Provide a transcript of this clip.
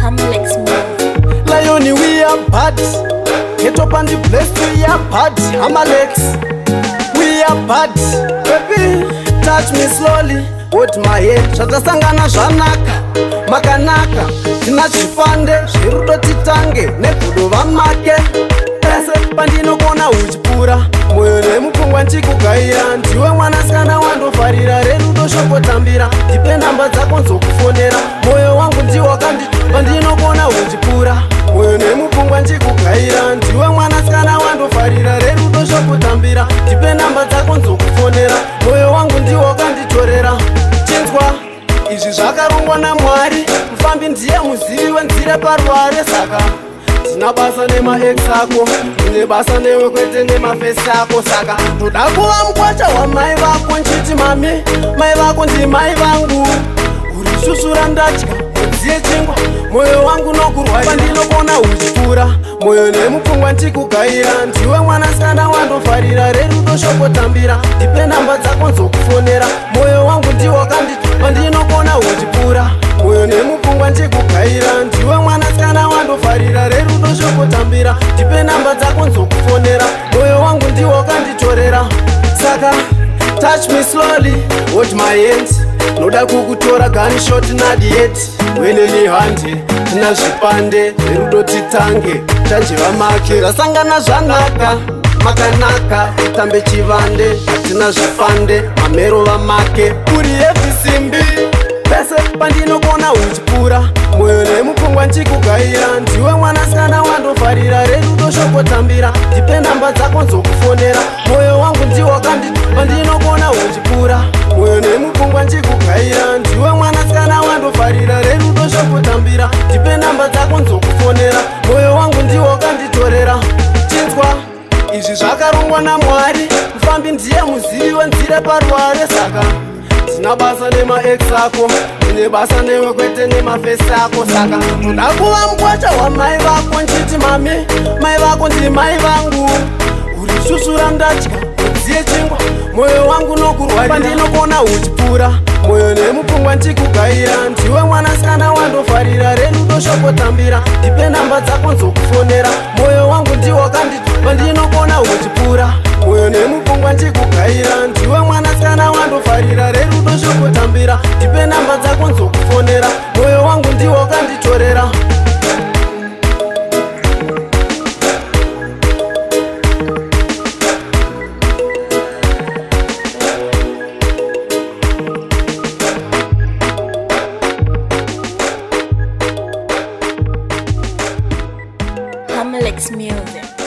Hamlex Music. Lion, we are bad. Get up and the place, we are bad. Hamlex, we are bad. Baby, touch me slowly. Hold my head. Zvatasangana zvanaka, makanaka. Tina zvifande, zvirudo titange. Negudo vamake. Pese pandinogona uchipura. Moyo nemupfungwa nchikugaira. Ndiwe mwanasikana wandofarira. Rerudo shoko tambira. Ndipe namba dzako nzokufonera. Moyo wangu ndiwo pandinogona uchipura. Moyo nemupfungwa nchikugaira. Ndiwe mwanasikana wandofarira. Rerudo shoko tambira. Ndipe namba dzako nzokufonera. Moyo wangu ndiwo kanditorera. Chinzwa izvi zvakarongwa naMwari. Mufambi ndiye muzivi wenzira parware. Saka tina basa nemaex ako, tine basa newe kwete nemafesi ako. Saka ndoda kuva mukwacha wamai vako. Nchiti mami, mai vako ndi mai vangu. Uri shushura ndatya, mudziye chingwa. Moyo wangu nokurwai pandinogona uchipura. Moyo nemupfungwa nchikugaira. Ndiwe mwanasikana wandofarira. Rerudo shoko tambira. Ndipe namba dzako nzokufonera. Moyo wangu ndiwo pandinogona uchipura. Moyo nemupfungwa nchikugaira. Ndiwe mwanasikana wandofarira. Rerudo shoko tambira. Ndipe namba dzako nzokufonera. Moyo wangu ndiwo kanditorera. Saka touch me slowly, hold my hands. Noda kukutora gunshot nadiet. Weneni hande, tina zvipande. Rerudo titange, chanjiva make. Rasangana zvanaka, makanaka. Titambe chivande, tina zvifande. Mamero vamake, uri evisimbi. Pese pandinogona uchipura. Moyo nemupfungwa nchikugaira. Ndiwe mwanasikana wandofarira. Rerudo shoko tambira. Ndipe namba dzako nzokufonera. Moyo wangu ndiwo pandinogona uchipura. Moyo nemupfungwa nchikugaira. Ndiwe mwanasikana wandofarira. Rerudo shoko tambira. Ndipe namba dzako nzokufonera. Moyo wangu ndiwo kanditorera. Chinzwa izvi zvakarongwa naMwari. Mufambi ndiye muzivi wenzira parware. Saka tina basa nemaex ako, tine basa newe kwete nemafesi ako. Saka ndoda kuva mukwacha wamai vako. Nchiti mami, mai vako ndi mai vangu. Uri shushura ndatya, mudziye chingwa. Moyo wangu nokurwai pandinogona uchipura. Moyo nemupfungwa nchikugaira. Ndiwe mwanasikana wandofarira. Rerudo shoko tambira. Ndipe namba dzako nzokufonera. Moyo wangu ndiwo pandinogona uchipura. Moyo nemupfungwa nchikugaira. Ndiwe mwanasikana wandofarira. Rerudo shoko tambira. Ndipe namba dzako nzokufonera. Moyo wangu ndiwo kanditorera. Hamlex Music.